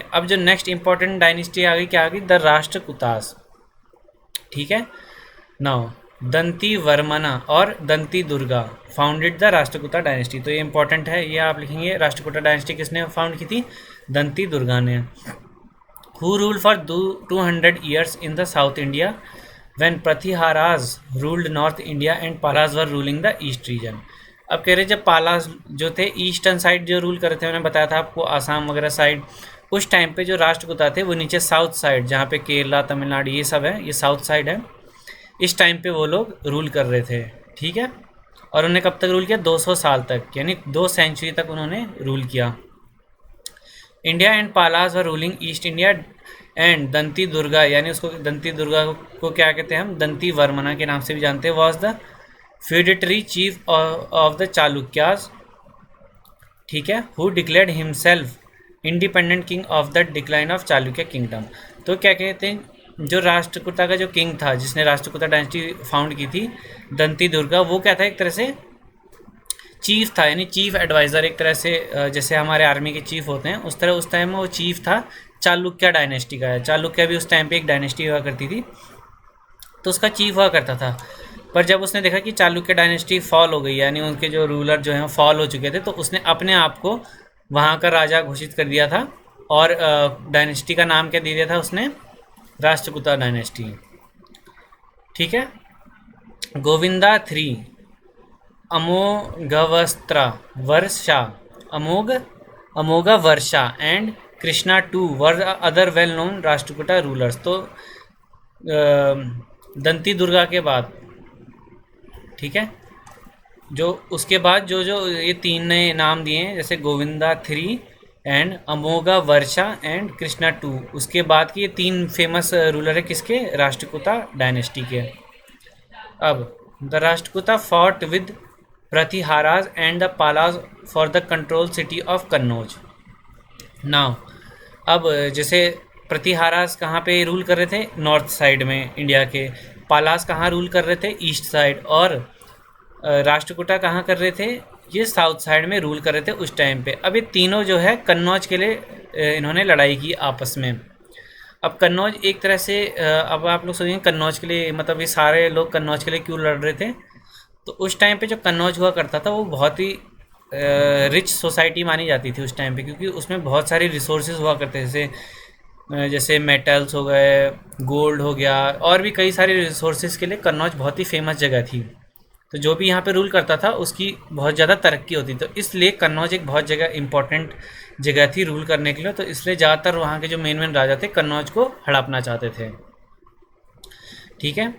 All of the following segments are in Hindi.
अब जो नेक्स्ट इंपॉर्टेंट डायनेस्टी आ गई, क्या आ गई, द राष्ट्रकूटास। ठीक है, नाउ दंती वर्मना और Danti Durga founded the Rashtrakuta dynasty. तो ये इंपॉर्टेंट है, ये आप लिखेंगे। राष्ट्रकूटा डायनेस्टी किसने फाउंड की थी? दंती दुर्गा ने। Who ruled for 200 years in the south India when Pratiharas ruled north India and Palas were ruling the east region. अब कह रहे जब पालाज जो थे ईस्टर्न साइड जो रूल कर रहे थे, मैंने बताया था आपको आसाम वगैरह साइड, उस टाइम पे जो राष्ट्रकूटा थे वो नीचे साउथ साइड जहाँ पे केरला तमिलनाडु ये सब है, ये साउथ साइड है, इस टाइम पे वो लोग रूल कर रहे थे। ठीक है, और उन्होंने कब तक रूल किया? 200 साल तक, यानी 2 सेंचुरी तक उन्होंने रूल किया। India and Palas were ruling east India and Danti Durga, यानी उसको दंती दुर्गा को क्या कहते हैं हम? दंती वर्मना के नाम से भी जानते हैं। Was the feudatory chief of the Chalukyas. ठीक है, who declared himself independent king of the decline of Chalukya kingdom. तो क्या कहते हैं, जो राष्ट्रकूटा का जो किंग था जिसने राष्ट्रकूटा डायनेस्टी फाउंड की थी, दंती दुर्गा, वो क्या था? एक तरह से चीफ था, यानी चीफ एडवाइज़र, एक तरह से जैसे हमारे आर्मी के चीफ होते हैं उस तरह उस टाइम में वो चीफ था। चालुक्य डायनेस्टी का है, चालुक्य भी उस टाइम पे एक डायनेस्टी हुआ करती थी, तो उसका चीफ हुआ करता था। पर जब उसने देखा कि चालुक्य डायनेस्टी फॉल हो गई, यानी उनके जो रूलर जो हैं फॉल हो चुके थे, तो उसने अपने आप को वहाँ का राजा घोषित कर दिया था और डायनेस्टी का नाम क्या दे दिया था उसने? राष्ट्रकूटा डायनेस्टी। ठीक है, Govinda 3 Amoghavastra Varsha, Amogha Amogha Varsha and Krishna 2 were other well known Rashtrakuta rulers. तो दंती दुर्गा के बाद, ठीक है, जो उसके बाद जो जो ये 3 नए नाम दिए हैं, जैसे गोविंदा 3 एंड अमोघा वर्षा एंड कृष्णा 2, उसके बाद की ये 3 फेमस रूलर है किसके? राष्ट्रकूटा डायनेस्टी के। अब the Rashtrakuta fought with Pratiharas and the Palas for the control city of Kannauj. Now अब जैसे प्रतिहाराज कहाँ पे रूल कर रहे थे? नॉर्थ साइड में इंडिया के। पालास कहाँ रूल कर रहे थे? East side. और राष्ट्रकूटा कहाँ कर रहे थे? ये साउथ साइड में रूल कर रहे थे उस टाइम पे। अब ये तीनों जो है कन्नौज के लिए इन्होंने लड़ाई की आपस में। अब कन्नौज एक तरह से अब आप लोग सोचेंगे कन्नौज के लिए, मतलब ये सारे लोग कन्नौज के लिए क्यों लड़ रहे थे? तो उस टाइम पे जो कन्नौज हुआ करता था वो बहुत ही रिच सोसाइटी मानी जाती थी उस टाइम पे, क्योंकि उसमें बहुत सारी रिसोर्सेज हुआ करते थे, जैसे मेटल्स हो गए, गोल्ड हो गया, और भी कई सारे रिसोर्सेज के लिए कन्नौज बहुत ही फेमस जगह थी। तो जो भी यहाँ पे रूल करता था उसकी बहुत ज़्यादा तरक्की होती, तो इसलिए कन्नौज एक बहुत जगह इंपॉर्टेंट जगह थी रूल करने के लिए। तो इसलिए ज़्यादातर वहाँ के जो मेन मेन राजा थे कन्नौज को हड़पना चाहते थे। ठीक है,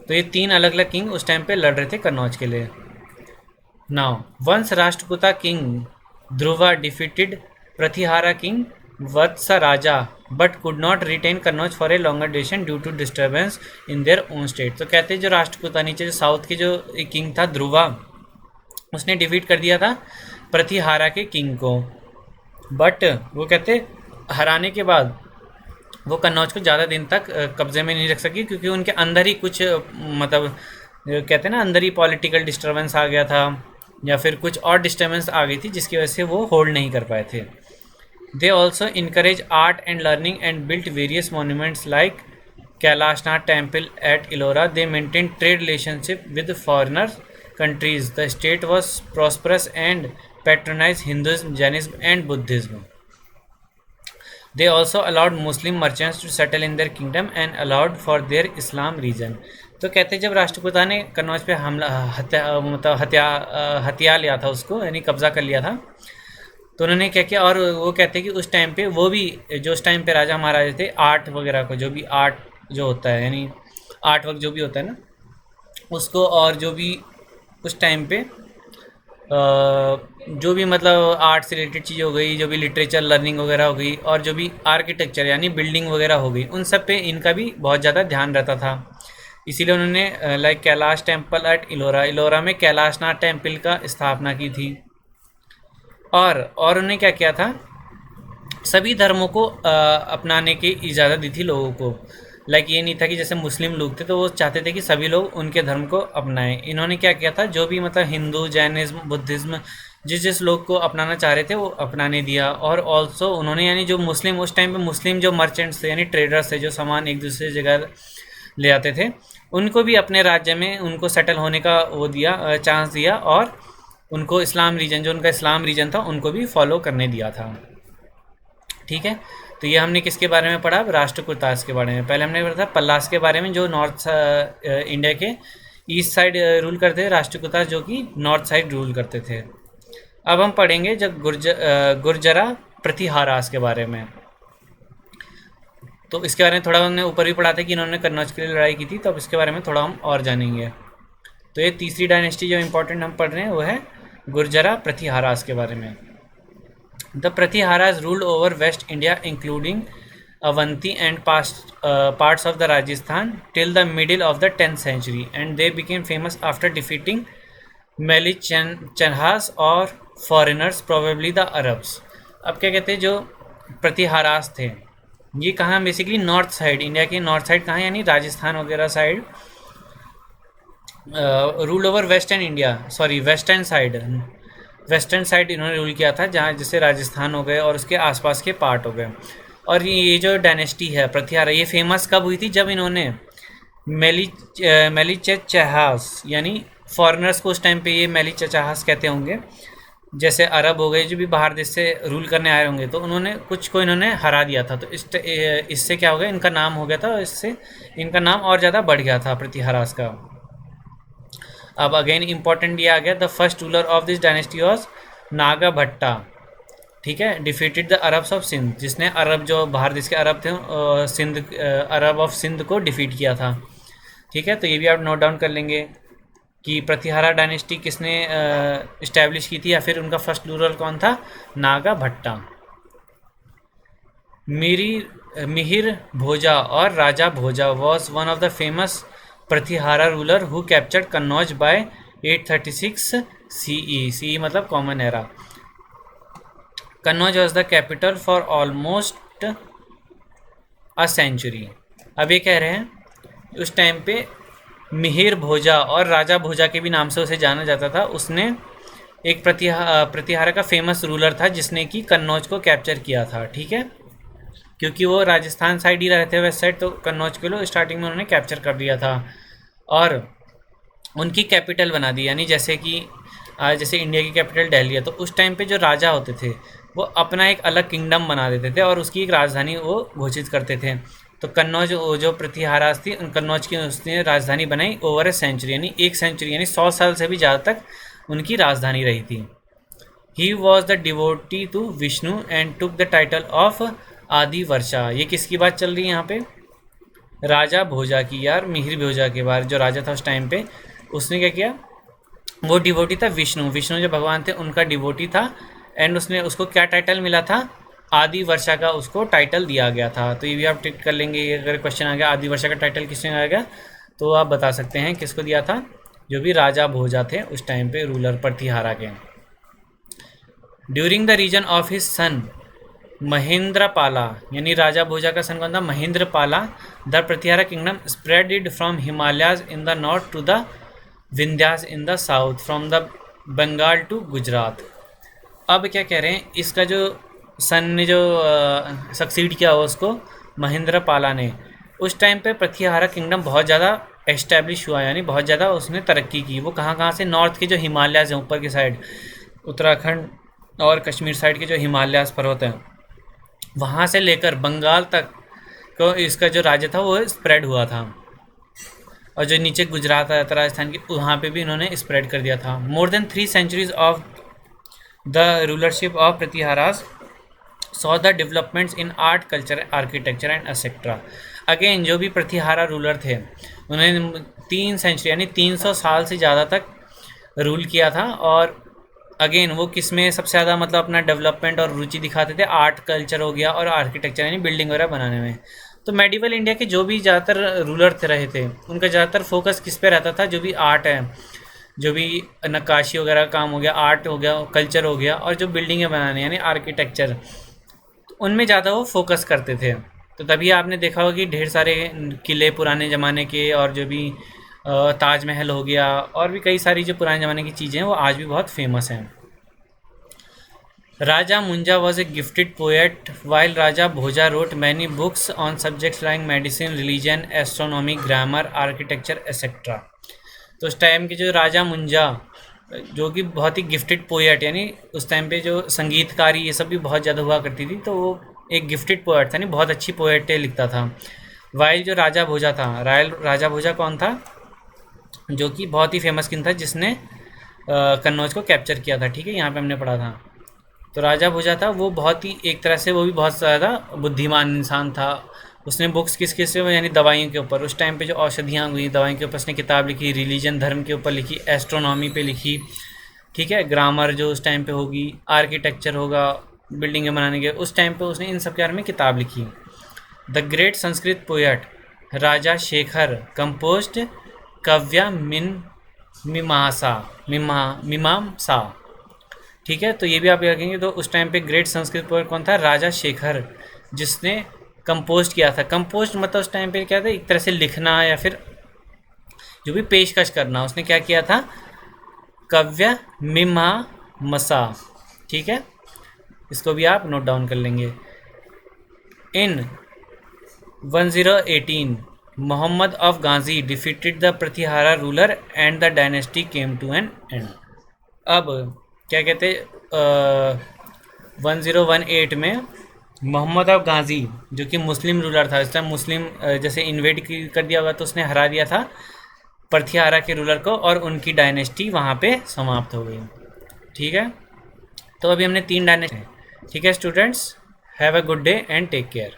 तो ये 3 अलग अलग किंग उस टाइम पे लड़ रहे थे कन्नौज के लिए। Now once Rashtrakuta king Dhruva defeated Pratihara king Vatsaraja but could not retain Kannauj for a longer duration due to disturbance in their own state. तो कहते हैं जो राष्ट्रकूटा नीचे जो साउथ के जो किंग था ध्रुवा, उसने डिफीट कर दिया था प्रतिहारा के किंग को, बट वो कहते हराने के बाद वो कन्नौज को ज़्यादा दिन तक कब्जे में नहीं रख सकी, क्योंकि उनके अंदर ही कुछ मतलब कहते हैं ना अंदर ही पॉलिटिकल डिस्टर्बेंस आ गया था, या फिर कुछ और डिस्टर्बेंस आ गई थी जिसकी वजह से वो होल्ड नहीं कर पाए थे। They also encourage art and learning and built various monuments like Kailashnath temple at Ellora. They maintain trade relationship with foreigner countries. The state was prosperous and patronise Hinduism, Jainism and Buddhism. They also allowed Muslim merchants to settle in their kingdom and allowed for their Islam region। तो कहते हैं जब राष्ट्रकूटा ने कन्नौज पे हमला हत्या लिया था उसको, यानी कब्जा कर लिया था, तो उन्होंने क्या किया, और वो कहते हैं कि उस टाइम पे वो भी जो उस टाइम पे राजा महाराजा थे, आर्ट वगैरह को, जो भी आर्ट जो होता है, यानी आर्ट वर्क जो भी होता है ना उसको, और जो भी उस टाइम पे जो भी मतलब आर्ट से रिलेटेड चीज़ हो गई, जो भी लिटरेचर लर्निंग वगैरह हो गई, और जो भी आर्किटेक्चर यानी बिल्डिंग वगैरह हो गई, उन सब पे इनका भी बहुत ज़्यादा ध्यान रहता था। इसीलिए उन्होंने like Kailash temple at Ellora, Ellora में कैलाशनाथ टेम्पल का स्थापना की थी। और उन्होंने क्या किया था, सभी धर्मों को अपनाने की इजाज़त दी थी लोगों को। लाइक ये नहीं था कि जैसे मुस्लिम लोग थे तो वो चाहते थे कि सभी लोग उनके धर्म को अपनाएं। इन्होंने क्या किया था, जो भी मतलब हिंदू, जैनिज्म, बुद्धिज़्म जिस जिस लोग को अपनाना चाह रहे थे वो अपनाने दिया। और ऑल्सो उन्होंने यानी जो मुस्लिम उस टाइम पे मुस्लिम जो मर्चेंट्स थे यानी ट्रेडर्स थे जो सामान एक दूसरे जगह ले आते थे, उनको भी अपने राज्य में उनको सेटल होने का वो दिया, चांस दिया। और उनको इस्लाम रीजन जो उनका इस्लाम रीजन था उनको भी फॉलो करने दिया था। ठीक है, तो ये हमने किसके बारे में पढ़ा? राष्ट्रकूटास के बारे में। पहले हमने पढ़ा था पल्लास के बारे में जो नॉर्थ इंडिया के ईस्ट साइड रूल करते थे, राष्ट्रकूटास जो कि नॉर्थ साइड रूल करते थे। अब हम पढ़ेंगे जब गुर्जरा प्रतिहारास के बारे में। तो इसके बारे में थोड़ा हमने ऊपर भी पढ़ा था कि इन्होंने कन्नौज के लिए लड़ाई की थी, तो अब इसके बारे में थोड़ा हम और जानेंगे। तो ये तीसरी डायनेस्टी जो इम्पोर्टेंट हम पढ़ रहे हैं वो है गुर्जरा प्रतिहारास के बारे में। The Pratiharas ruled over waste India including Avanti and parts of the Rajasthan till the middle of the 10th century, and they became famous after defeating Malichhas or foreigners, probably the Arabs। अब क्या कहते हैं जो प्रतिहारास थे ये कहाँ बेसिकली नॉर्थ साइड, इंडिया के नॉर्थ साइड कहाँ यानी राजस्थान वगैरह side, rule over western India, sorry western side इन्होंने रूल किया था, जहाँ जैसे राजस्थान हो गए और उसके आसपास के पार्ट हो गए। और ये जो डायनेस्टी है प्रतिहारा ये फेमस कब हुई थी? जब इन्होंने मेलिचहस यानी फॉरेनर्स को उस टाइम पे ये मेलिचहस कहते होंगे, जैसे अरब हो गए जो भी बाहर देश से रूल करने आए होंगे, तो उन्होंने कुछ को इन्होंने हरा दिया था। तो इससे क्या हो गया, इनका नाम हो गया था, इससे इनका नाम और ज़्यादा बढ़ गया था प्रतिहारास का। अब अगेन इम्पॉर्टेंट ये आ गया, the first ruler of this dynasty was Naga Bhatta. ठीक है, defeated the Arabs of Sindh, जिसने अरब जो बाहर देश के अरब थे अरब ऑफ सिंध को डिफीट किया था। ठीक है, तो ये भी आप नोट डाउन कर लेंगे कि प्रतिहारा डायनेस्टी किसने इस्टेब्लिश की थी या फिर उनका फर्स्ट रूलर कौन था? नागा भट्टा। मिहिर भोजा और Raja Bhoja was one of the famous Pratihara ruler who captured Kannauj by 836 CE मतलब common era. Kannauj was the capital for almost a century. अब ये कह रहे हैं उस टाइम पे मिहिर भोजा और राजा भोजा के भी नाम से उसे जाना जाता था। उसने एक प्रतिहारा का फेमस रूलर था जिसने कि कन्नौज को कैप्चर किया था। ठीक है, क्योंकि वो राजस्थान साइड ही रहते हैं वेस्ट साइड, तो कन्नौज के लोग स्टार्टिंग में उन्होंने कैप्चर कर दिया था और उनकी कैपिटल बना दी। यानी जैसे कि जैसे इंडिया की कैपिटल दिल्ली है, तो उस टाइम पे जो राजा होते थे वो अपना एक अलग किंगडम बना देते थे और उसकी एक राजधानी वो घोषित करते थे। तो कन्नौज जो प्रतिहारास थी उन कन्नौज की उसने राजधानी बनाई ओवर ए सेंचुरी, यानी 1 सेंचुरी यानी 100 साल से भी ज़्यादा तक उनकी राजधानी रही थी। He was the devotee to Vishnu and took the title of Adi Varsha. ये किसकी बात चल रही है यहाँ पे? राजा भोजा की यार, मिहिर भोजा के बारे जो राजा था उस टाइम पे, उसने क्या किया, वो डिवोटी था विष्णु जो भगवान थे उनका डिवोटी था, एंड उसने उसको क्या टाइटल मिला था? आदि वर्षा का उसको टाइटल दिया गया था। तो ये भी आप टिक कर लेंगे, अगर क्वेश्चन आ गया आदि वर्षा का टाइटल किसने आ गया तो आप बता सकते हैं किसको दिया था, जो भी राजा भोजा थे उस टाइम पे रूलर प्रतिहारा के। During the region of his son Mahendrapala, यानी राजा भोजा का सन कौन था? Mahendrapala. The Pratihara kingdom spreaded from Himalayas in the north to the Vindhyas in the south, from the Bengal to Gujarat. अब क्या कह रहे हैं, इसका जो सन ने जो सक्सीड किया हो उसको महेंद्रपाला ने, उस टाइम पे प्रतिहारा किंगडम बहुत ज़्यादा एस्टेब्लिश हुआ, यानी बहुत ज़्यादा उसने तरक्की की। वो कहाँ से? नॉर्थ के जो हिमालयाज हैं ऊपर की साइड, उत्तराखंड और कश्मीर साइड के जो हिमालयाज पर्वत हैं वहाँ से लेकर बंगाल तक को इसका जो राज्य था वो स्प्रेड हुआ था। और जो नीचे गुजरात आया था राजस्थान के, वहाँ पे भी इन्होंने स्प्रेड कर दिया था। More than 3 centuries of the rulership of Pratiharas saw the developments in art, culture, architecture and etcetera. Again जो भी प्रतिहारा रूलर थे उन्होंने 3 सेंचुरी यानी 300 साल से ज़्यादा तक रूल किया था। और अगेन वो किस में सबसे ज़्यादा मतलब अपना डेवलपमेंट और रुचि दिखाते थे? आर्ट, कल्चर हो गया और आर्किटेक्चर यानी बिल्डिंग वगैरह बनाने में। तो मेडिवल इंडिया के जो भी ज़्यादातर रूलर रहे थे उनका ज़्यादातर फोकस किस पे रहता था? जो भी आर्ट है, जो भी नक्काशी वगैरह काम हो गया, आर्ट हो गया, कल्चर हो गया, और जो बिल्डिंगें बनाने यानी आर्किटेक्चर, तो उनमें ज़्यादा वो फोकस करते थे। तो तभी आपने देखा होगा कि ढेर सारे किले पुराने ज़माने के, और जो भी ताजमहल हो गया और भी कई सारी जो पुराने ज़माने की चीज़ें हैं वो आज भी बहुत फेमस हैं। Raja Munja was a gifted poet, while Raja Bhoja wrote many books on subjects like medicine, religion, astronomy, grammar, architecture, etc. तो उस टाइम के जो राजा मुंजा, जो कि बहुत ही गिफ्टेड पोएट, यानी उस टाइम पे जो संगीतकारी ये सब भी बहुत ज़्यादा हुआ करती थी, तो वो एक गिफ्टेड पोएट था, नहीं बहुत अच्छी पोएटें लिखता था। वाइल जो राजा भोजा था, राजा भोजा कौन था? जो कि बहुत ही फेमस किंग था, जिसने कन्नौज को कैप्चर किया था। ठीक है, यहाँ पे हमने पढ़ा था। तो राजा भोजा था वो बहुत ही एक तरह से वो भी बहुत ज़्यादा बुद्धिमान इंसान था। उसने बुक्स किस किस से, यानी दवाइयों के ऊपर, उस टाइम पे जो औषधियाँ हुई दवाइयों के ऊपर उसने किताब लिखी, रिलीजन धर्म के ऊपर लिखी, एस्ट्रोनॉमी पे लिखी, ठीक है, ग्रामर जो उस टाइम पे होगी, आर्किटेक्चर होगा, बिल्डिंगें बनाने के, उस टाइम पे उसने इन सब के बारे में किताब लिखी। The great Sanskrit poet Raja Shekhar composed Kavya मीमांसा। ठीक है, तो ये भी आप रखेंगे। तो उस टाइम पे ग्रेट संस्कृत पोएट कौन था? राजा शेखर, जिसने कंपोज किया था। कंपोज मतलब उस टाइम पे क्या था, एक तरह से लिखना या फिर जो भी पेशकश करना, उसने क्या किया था? कव्य मीमांसा। ठीक है, इसको भी आप नोट डाउन कर लेंगे। In 1018 Mohammad of Ghazi defeated the Pratihara ruler and the dynasty came to an end. अब क्या कहते 1018 में मोहम्मद ऑफ गाजी, जो कि मुस्लिम रूलर था, इस टाइम मुस्लिम जैसे इन्वेड कर दिया होगा, तो उसने हरा दिया था प्रतिहारा के रूलर को, और उनकी डायनेस्टी वहाँ पे समाप्त हो गई। ठीक है, तो अभी हमने 3 डायनेस्टी। ठीक है students, have a good day and take care.